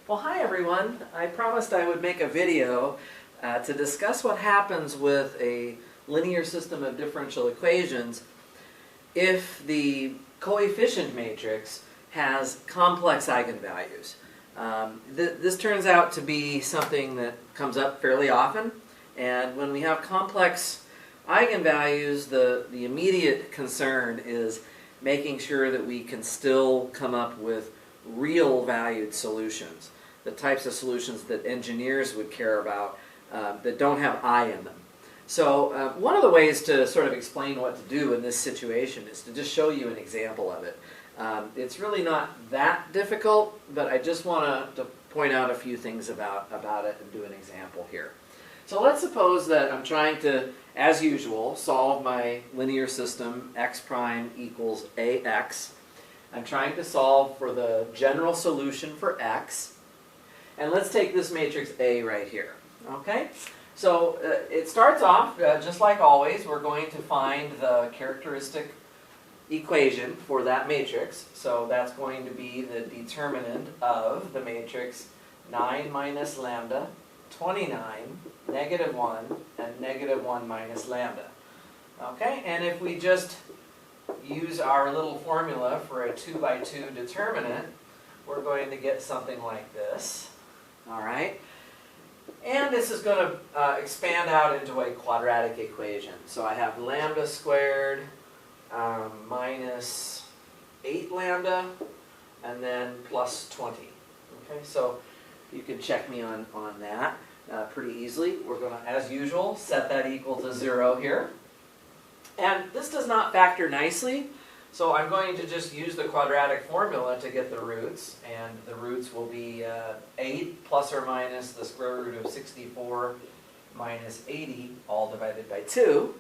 Well, hi everyone. I promised I would make a video to discuss what happens with a linear system of differential equations if the coefficient matrix has complex eigenvalues. This turns out to be something that comes up fairly often, and when we have complex eigenvalues, the immediate concern is making sure that we can still come up with real valued solutions, the types of solutions that engineers would care about that don't have I in them. So one of the ways to sort of explain what to do in this situation is to just show you an example of it. It's really not that difficult, but I just want to point out a few things about it and do an example here. So let's suppose that I'm trying to, as usual, solve my linear system x prime equals ax. I'm trying to solve for the general solution for x. And let's take this matrix A right here. Okay? So it starts off, just like always, we're going to find the characteristic equation for that matrix. So that's going to be the determinant of the matrix 9 minus lambda, 29, negative 1, and negative 1 minus lambda. Okay? And if we just use our little formula for a 2 by 2 determinant, we're going to get something like this. All right? And this is going to expand out into a quadratic equation. So I have lambda squared minus 8 lambda, and then plus 20. Okay, so you can check me on that pretty easily. We're going to, as usual, set that equal to 0 here. And this does not factor nicely, so I'm going to just use the quadratic formula to get the roots, and the roots will be 8 plus or minus the square root of 64 minus 80, all divided by 2.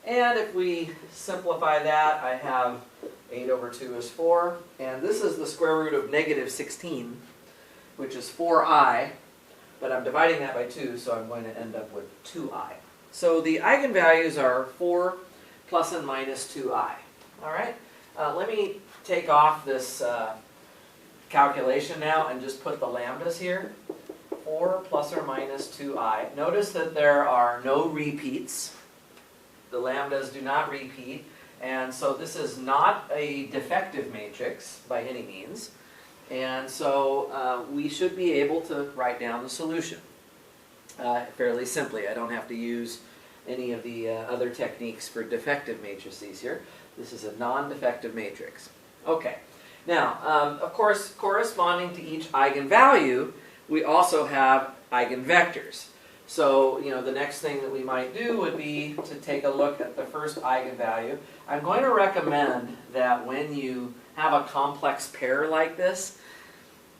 And if we simplify that, I have 8 over 2 is 4, and this is the square root of negative 16, which is 4i, but I'm dividing that by 2, so I'm going to end up with 2i. So the eigenvalues are 4 plus and minus 2i. All right? Let me take off this calculation now and just put the lambdas here. 4 plus or minus 2i. Notice that there are no repeats. The lambdas do not repeat, and so this is not a defective matrix by any means. And so we should be able to write down the solution fairly simply. I don't have to use any of the other techniques for defective matrices here. This is a non-defective matrix. Okay. Now, of course, corresponding to each eigenvalue, we also have eigenvectors. So, the next thing that we might do would be to take a look at the first eigenvalue. I'm going to recommend that when you have a complex pair like this,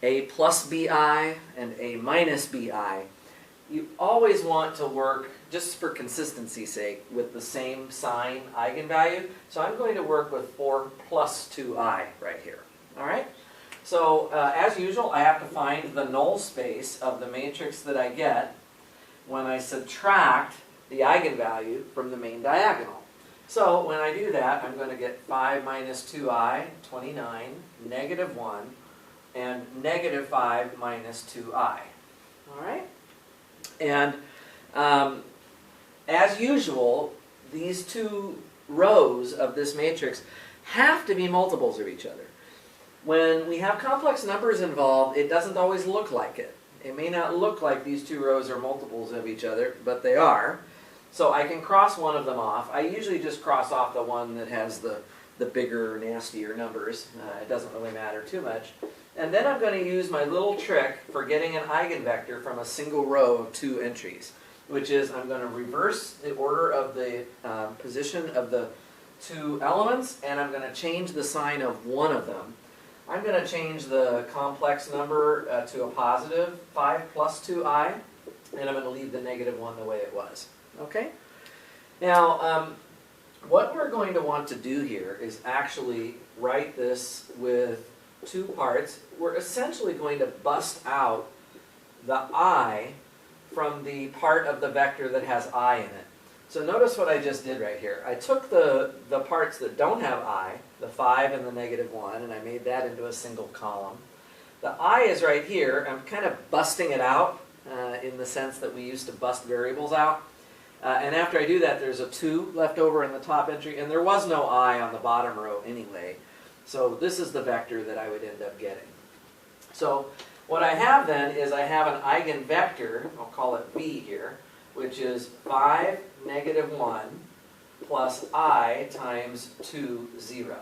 a plus bi and a minus bi, you always want to work, just for consistency's sake, with the same sign eigenvalue. So I'm going to work with 4 plus 2i right here. All right? So as usual, I have to find the null space of the matrix that I get when I subtract the eigenvalue from the main diagonal. So when I do that, I'm going to get 5 minus 2i, 29, negative 1, and negative 5 minus 2i. All right? And as usual, these two rows of this matrix have to be multiples of each other. When we have complex numbers involved, it doesn't always look like it. It may not look like these two rows are multiples of each other, but they are. So I can cross one of them off. I usually just cross off the one that has the bigger, nastier numbers. It doesn't really matter too much. And then I'm going to use my little trick for getting an eigenvector from a single row of 2 entries, which is I'm going to reverse the order of the position of the 2 elements, and I'm going to change the sign of one of them. I'm going to change the complex number to a positive 5 plus 2i, and I'm going to leave the negative 1 the way it was. Okay? Now, what we're going to want to do here is actually write this with 2 parts. We're essentially going to bust out the I from the part of the vector that has I in it. So notice what I just did right here. I took the parts that don't have I, the 5 and the negative 1, and I made that into a single column. The I is right here. I'm kind of busting it out in the sense that we used to bust variables out. And after I do that, there's a 2 left over in the top entry, and there was no I on the bottom row anyway. So this is the vector that I would end up getting. So what I have then is I have an eigenvector, I'll call it V here, which is 5, -1, plus I times 2, 0.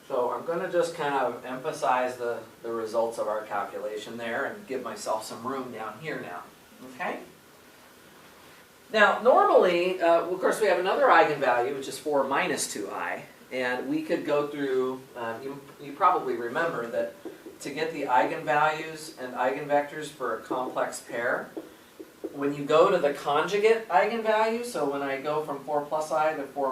So I'm going to just kind of emphasize the results of our calculation there and give myself some room down here now. Okay? Now, normally, of course, we have another eigenvalue, which is 4 minus 2i. And we could go through, you probably remember that to get the eigenvalues and eigenvectors for a complex pair, when you go to the conjugate eigenvalue, so when I go from 4 plus I to 4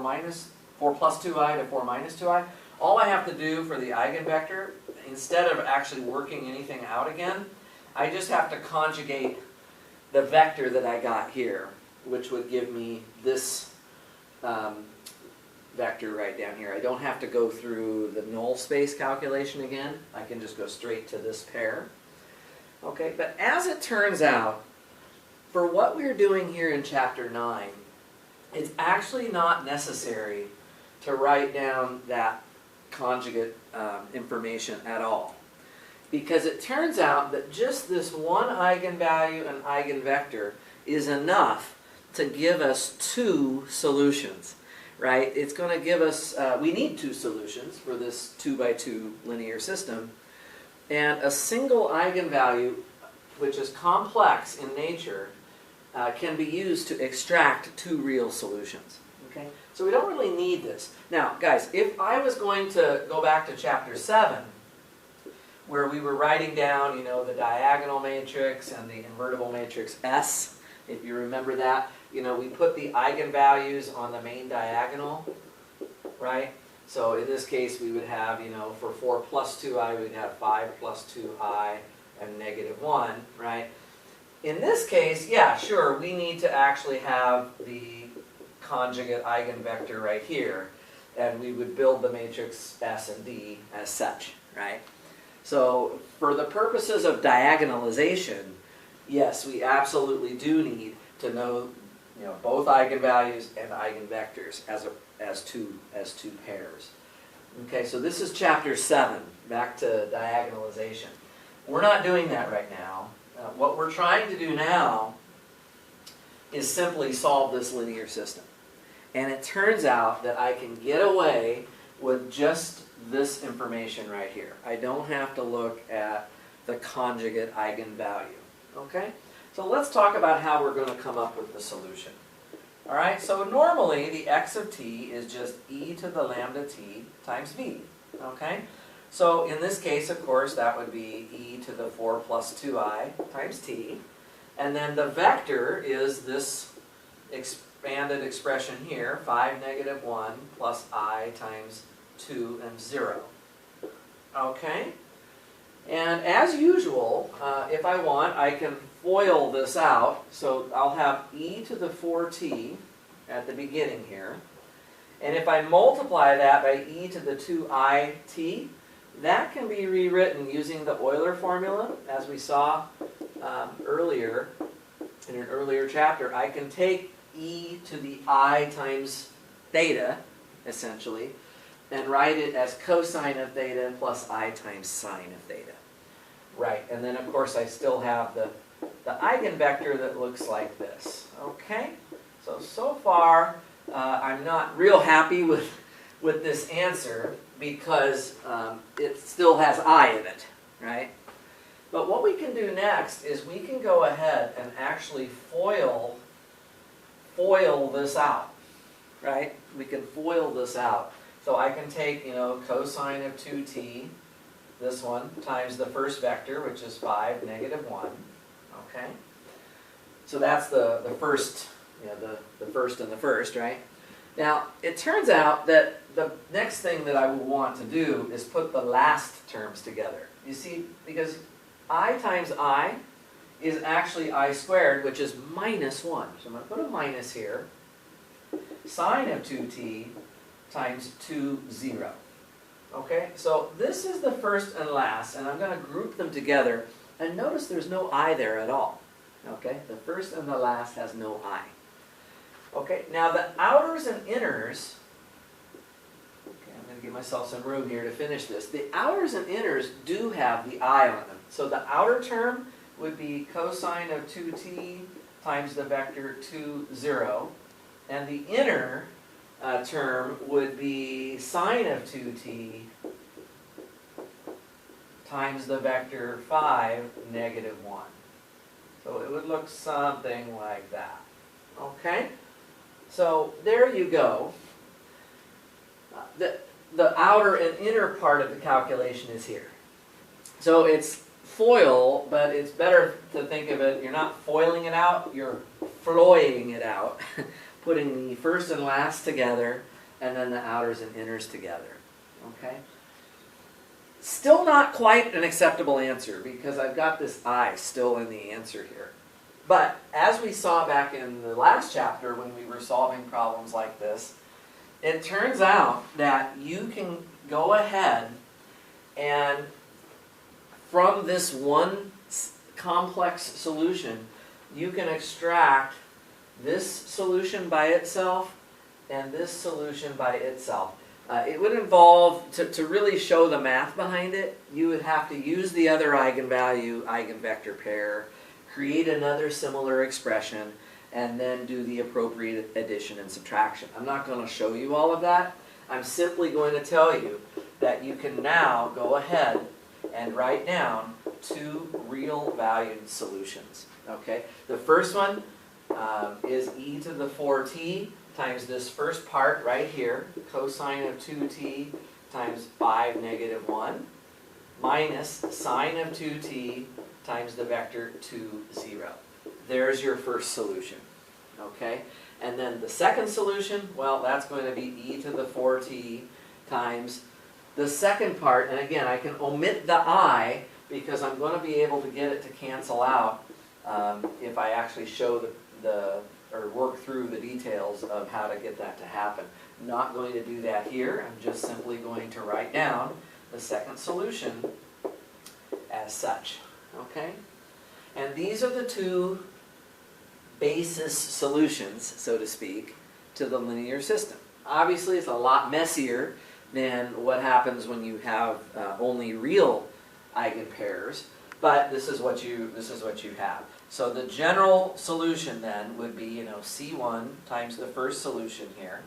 plus 2i to 4 minus 2i, all I have to do for the eigenvector, instead of actually working anything out again, I just have to conjugate the vector that I got here, which would give me this vector right down here. I don't have to go through the null space calculation again. I can just go straight to this pair. Okay, but as it turns out, for what we're doing here in chapter 9, it's actually not necessary to write down that conjugate information at all. Because it turns out that just this one eigenvalue and eigenvector is enough to give us 2 solutions, right? It's going to give us, we need 2 solutions for this 2 by 2 linear system. And a single eigenvalue, which is complex in nature, can be used to extract 2 real solutions. Okay? So we don't really need this. Now, guys, if I was going to go back to chapter 7, where we were writing down, the diagonal matrix and the invertible matrix S, if you remember that, we put the eigenvalues on the main diagonal, right? So in this case, we would have, for 4 plus 2i, we'd have 5 plus 2i and -1, right? In this case, yeah, sure, we need to actually have the conjugate eigenvector right here, and we would build the matrix S and D as such, right? So for the purposes of diagonalization, yes, we absolutely do need to know, both eigenvalues and eigenvectors as two pairs. Okay, so this is chapter 7, back to diagonalization. We're not doing that right now. What we're trying to do now is simply solve this linear system. And it turns out that I can get away with just this information right here. I don't have to look at the conjugate eigenvalue. Okay? So let's talk about how we're going to come up with the solution. All right, so normally the x of t is just e to the lambda t times v. Okay? So in this case, of course, that would be e to the 4 plus 2i times t. And then the vector is this expanded expression here, 5, -1, plus I times 2 and 0. Okay? And as usual, if I want, I can FOIL this out. So I'll have e to the 4t at the beginning here. And if I multiply that by e to the 2it, that can be rewritten using the Euler formula, as we saw earlier in an earlier chapter. I can take e to the I times theta, essentially, and write it as cosine of theta plus I times sine of theta. Right, and then of course I still have the eigenvector that looks like this. Okay, so far I'm not real happy with this answer because it still has I in it, right? But what we can do next is we can go ahead and actually FOIL this out, right? We can FOIL this out. So I can take, cosine of 2t, this one, times the first vector, which is 5, -1. Okay? So that's the first, the first and the first, right? Now, it turns out that the next thing that I would want to do is put the last terms together. You see, because I times I is actually I squared, which is -1. So I'm going to put a minus here. Sine of 2t times 2, 0. Okay, so this is the first and last, and I'm going to group them together. And notice there's no I there at all. Okay, the first and the last has no I. Okay, now the outers and inners, okay, I'm going to give myself some room here to finish this. The outers and inners do have the I on them. So the outer term would be cosine of 2t times the vector 2, 0. And the inner term would be sine of 2t times the vector 5, negative 1. So it would look something like that. Okay? So there you go. The outer and inner part of the calculation is here. So it's FOIL, but it's better to think of it, you're not foiling it out, you're floying it out. Putting the first and last together, and then the outers and inners together. Okay? Still not quite an acceptable answer, because I've got this I still in the answer here. But as we saw back in the last chapter when we were solving problems like this, it turns out that you can go ahead and from this one complex solution, you can extract this solution by itself and this solution by itself. It would involve, to really show the math behind it, you would have to use the other eigenvalue, eigenvector pair, create another similar expression, and then do the appropriate addition and subtraction. I'm not going to show you all of that. I'm simply going to tell you that you can now go ahead and write down two real valued solutions. Okay? The first one is e to the 4t times this first part right here, cosine of 2t times 5, negative 1, minus sine of 2t times the vector 2, 0. There's your first solution. Okay? And then the second solution, well, that's going to be e to the 4t times the second part, and again, I can omit the I because I'm going to be able to get it to cancel out if I actually show or work through the details of how to get that to happen. Not going to do that here. I'm just simply going to write down the second solution as such. Okay? And these are the two basis solutions, so to speak, to the linear system. Obviously, it's a lot messier than what happens when you have only real eigenpairs, but this is what you have. So the general solution then would be, C1 times the first solution here.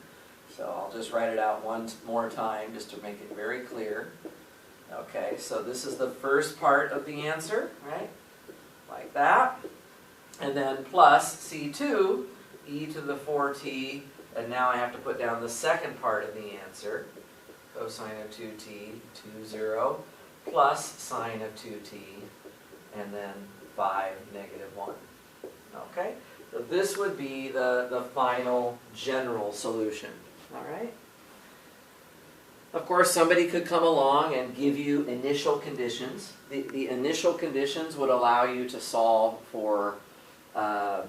So I'll just write it out one more time just to make it very clear. Okay, so this is the first part of the answer, right? Like that. And then plus C2, e to the 4t, and now I have to put down the second part of the answer, cosine of 2t, 2, 0, plus sine of 2t, and then 5, negative 1. Okay? So this would be the final general solution. All right? Of course, somebody could come along and give you initial conditions. The initial conditions would allow you to solve for the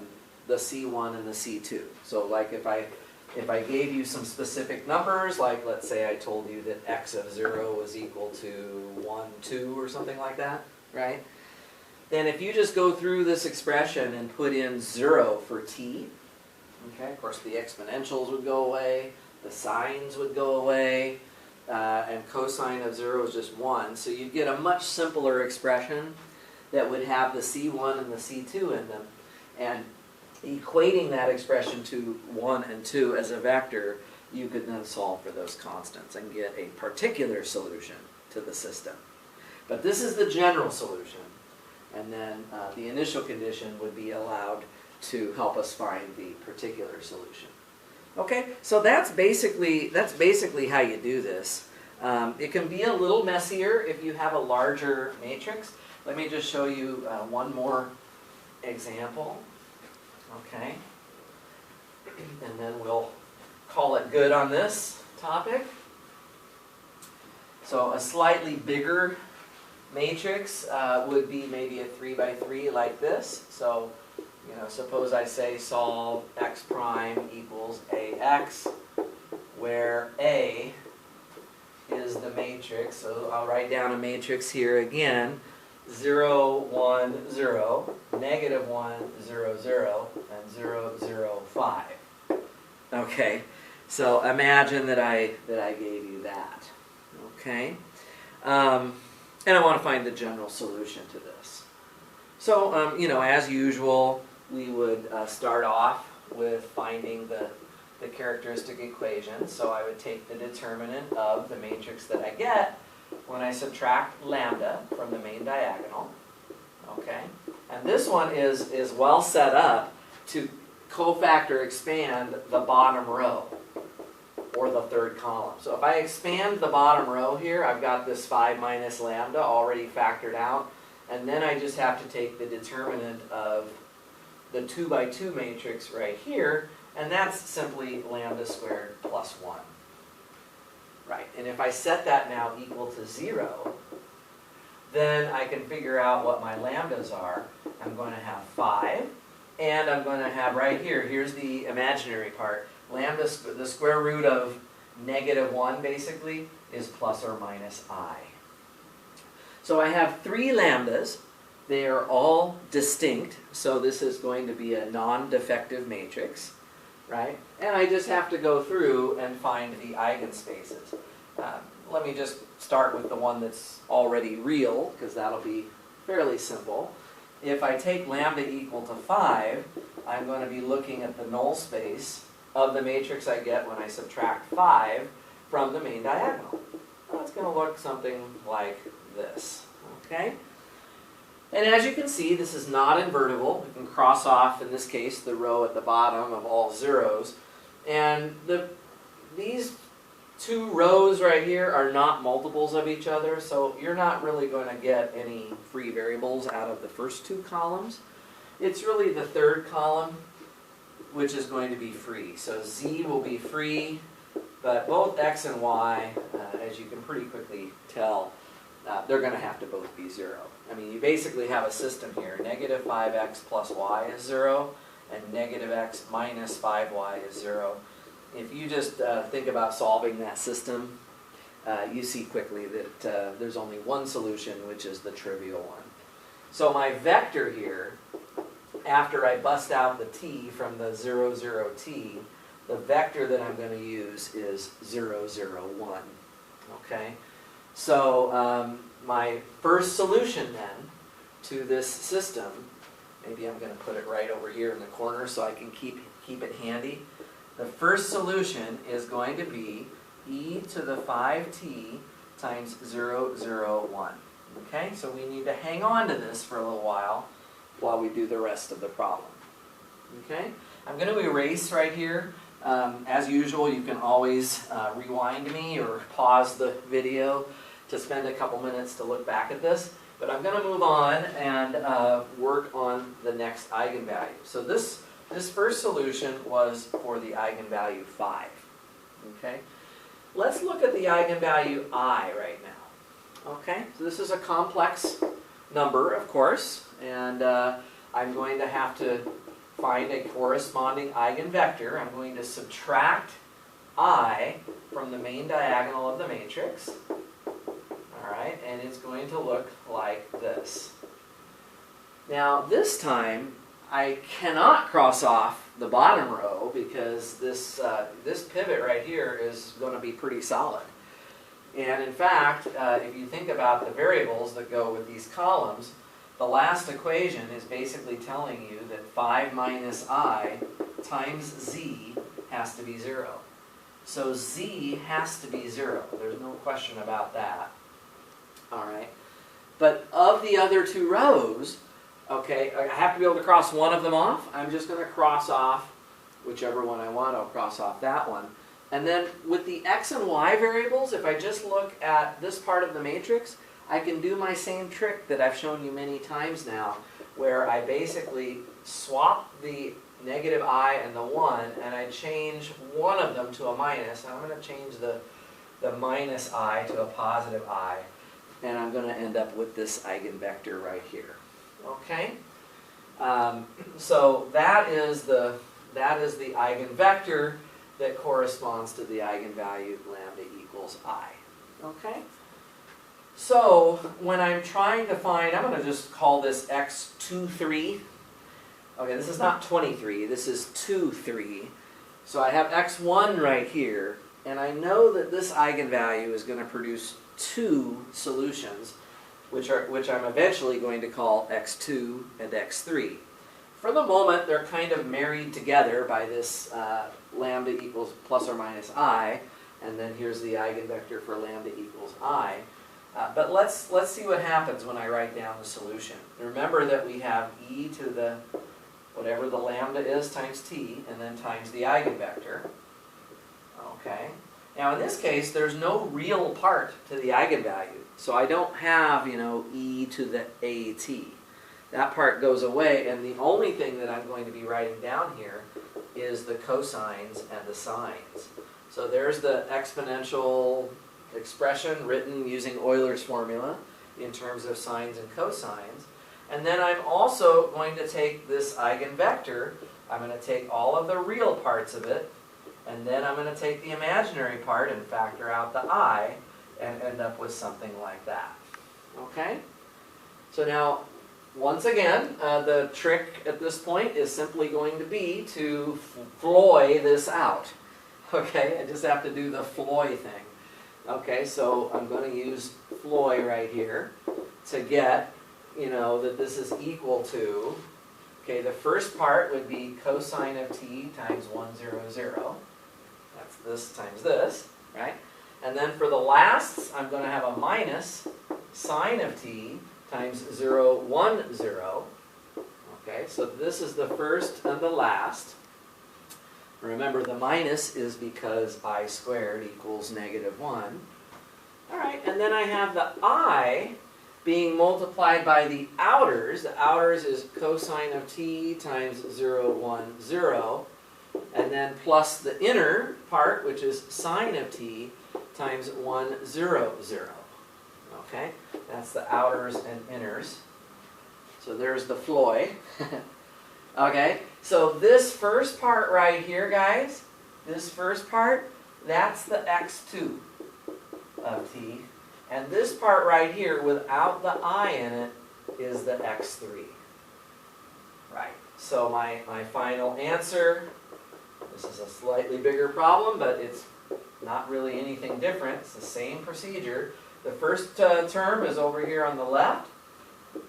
C1 and the C2. So like if I gave you some specific numbers, like let's say I told you that x of 0 was equal to 1, 2 or something like that, right? Then if you just go through this expression and put in 0 for t, okay, of course the exponentials would go away, the signs would go away, and cosine of 0 is just 1. So you'd get a much simpler expression that would have the C1 and the C2 in them. And equating that expression to 1 and 2 as a vector, you could then solve for those constants and get a particular solution to the system. But this is the general solution. And then the initial condition would be allowed to help us find the particular solution. Okay, so that's basically how you do this. It can be a little messier if you have a larger matrix. Let me just show you one more example. Okay, and then we'll call it good on this topic. So a slightly bigger matrix would be maybe a 3 by 3 like this. So, suppose I say solve x prime equals ax, where a is the matrix. So I'll write down a matrix here again. 0, 1, 0, negative 1, 0, 0, and 0, 0, 5. Okay, so imagine that I gave you that. Okay, and I want to find the general solution to this. So, you know, as usual, we would start off with finding the characteristic equation. So I would take the determinant of the matrix that I get when I subtract lambda from the main diagonal. Okay, and this one is well set up to cofactor expand the bottom row or the third column. So if I expand the bottom row here, I've got this 5 minus lambda already factored out, and then I just have to take the determinant of the 2 by 2 matrix right here, and that's simply lambda squared plus 1. Right, and if I set that now equal to 0, then I can figure out what my lambdas are. I'm going to have 5, and I'm going to have right here, here's the imaginary part, lambda, the square root of negative 1 basically is plus or minus I. So I have 3 lambdas. They are all distinct, so this is going to be a non-defective matrix. Right? And I just have to go through and find the eigenspaces. Let me just start with the one that's already real, because that'll be fairly simple. If I take lambda equal to 5, I'm going to be looking at the null space of the matrix I get when I subtract 5 from the main diagonal. Well, it's going to look something like this. Okay? And as you can see, this is not invertible. We can cross off, in this case, the row at the bottom of all zeros. And these 2 rows right here are not multiples of each other, so you're not really going to get any free variables out of the first 2 columns. It's really the third column which is going to be free. So z will be free, but both x and y, as you can pretty quickly tell, they're going to have to both be 0. I mean, you basically have a system here. Negative 5x plus y is 0, and negative x minus 5y is 0. If you just think about solving that system, you see quickly that there's only one solution, which is the trivial one. So my vector here, after I bust out the t from the 0, 0, t, the vector that I'm going to use is 0, 0, 1. Okay? So my first solution then to this system, maybe I'm going to put it right over here in the corner so I can keep it handy. The first solution is going to be e to the 5t times 0, 0, 1. Okay, so we need to hang on to this for a little while we do the rest of the problem. Okay, I'm going to erase right here. As usual, you can always rewind me or pause the video to spend a couple minutes to look back at this. But I'm going to move on and work on the next eigenvalue. So this first solution was for the eigenvalue 5. Okay, let's look at the eigenvalue I right now. Okay, so this is a complex number, of course, and I'm going to have to find a corresponding eigenvector. I'm going to subtract I from the main diagonal of the matrix. Alright, and it's going to look like this. Now, this time, I cannot cross off the bottom row because this pivot right here is going to be pretty solid. And in fact, if you think about the variables that go with these columns, the last equation is basically telling you that 5 minus I times z has to be 0. So z has to be 0. There's no question about that. All right. But of the other 2 rows, okay, I have to be able to cross one of them off. I'm just going to cross off whichever one I want. I'll cross off that one. And then with the x and y variables, if I just look at this part of the matrix, I can do my same trick that I've shown you many times now, where I basically swap the negative I and the 1, and I change one of them to a minus. And I'm going to change the minus I to a positive I. And I'm going to end up with this eigenvector right here. Okay? So that is the eigenvector that corresponds to the eigenvalue lambda equals I. Okay? So when I'm trying to find, I'm going to just call this x23. Okay, this is not 23, this is 2, 3. So I have x1 right here, and I know that this eigenvalue is going to produce 2 solutions, which I'm eventually going to call x2 and x3. For the moment, they're kind of married together by this lambda equals plus or minus I, and then here's the eigenvector for lambda equals I. But let's see what happens when I write down the solution. Remember that we have e to the whatever the lambda is times t, and then times the eigenvector. Okay. Now in this case, there's no real part to the eigenvalue. So I don't have, e to the at. That part goes away, and the only thing that I'm going to be writing down here is the cosines and the sines. So there's the exponential expression written using Euler's formula in terms of sines and cosines. And then I'm also going to take this eigenvector, I'm going to take all of the real parts of it, and then I'm going to take the imaginary part and factor out the I, and end up with something like that. Okay? So now, once again, the trick at this point is simply going to be to Floy this out. Okay? I just have to do the Floy thing. Okay, so I'm going to use Floy right here to get, that this is equal to, okay, the first part would be cosine of t times 1, 0, 0. That's this times this, right? And then for the lasts, I'm going to have a minus sine of t times 0, 1, 0. Okay, so this is the first and the last. Remember, the minus is because I squared equals negative 1. All right, and then I have the I being multiplied by the outers. The outers is cosine of t times 0, 1, 0. And then plus the inner part, which is sine of t times 1, 0, 0. Okay, that's the outers and inners. So there's the Floy. Okay, so this first part right here, guys, this first part, that's the x2 of t. And this part right here, without the I in it, is the x3. Right, so my final answer, this is a slightly bigger problem, but it's not really anything different. It's the same procedure. The first term is over here on the left.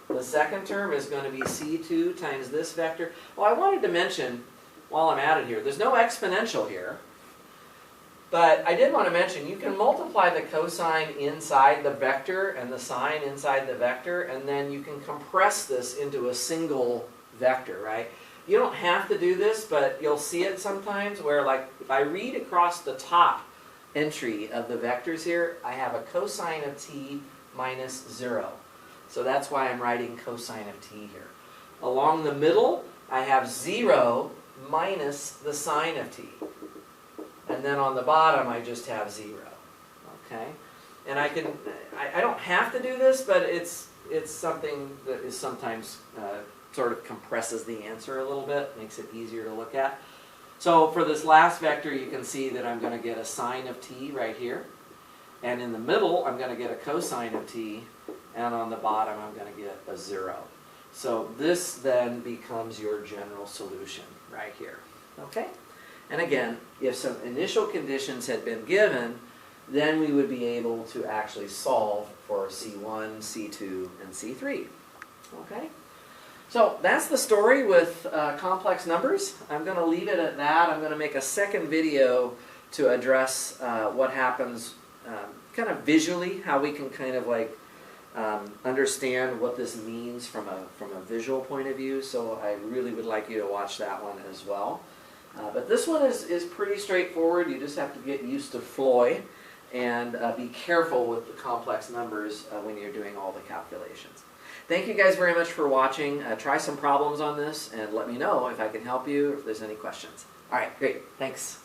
The second term is going to be c2 times this vector. Well, I wanted to mention, while I'm at it here, there's no exponential here. But I did want to mention, you can multiply the cosine inside the vector and the sine inside the vector, and then you can compress this into a single vector, right? You don't have to do this, but you'll see it sometimes where, like, if I read across the top entry of the vectors here, I have a cosine of t minus 0. So that's why I'm writing cosine of t here. Along the middle, I have 0 minus the sine of t. And then on the bottom, I just have 0. Okay? And I don't have to do this, but it's something that is sometimes sort of compresses the answer a little bit, makes it easier to look at. So for this last vector, you can see that I'm going to get a sine of t right here. And in the middle, I'm going to get a cosine of t. And on the bottom, I'm going to get a 0. So this then becomes your general solution right here. Okay? And again, if some initial conditions had been given, then we would be able to actually solve for C1, C2, and C3. Okay? So that's the story with complex numbers. I'm going to leave it at that. I'm going to make a second video to address what happens kind of visually, how we can kind of like understand what this means from a visual point of view. So I really would like you to watch that one as well. But this one is pretty straightforward. You just have to get used to Floy and be careful with the complex numbers when you're doing all the calculations. Thank you guys very much for watching. Try some problems on this and let me know if I can help you or if there's any questions. All right, great. Thanks.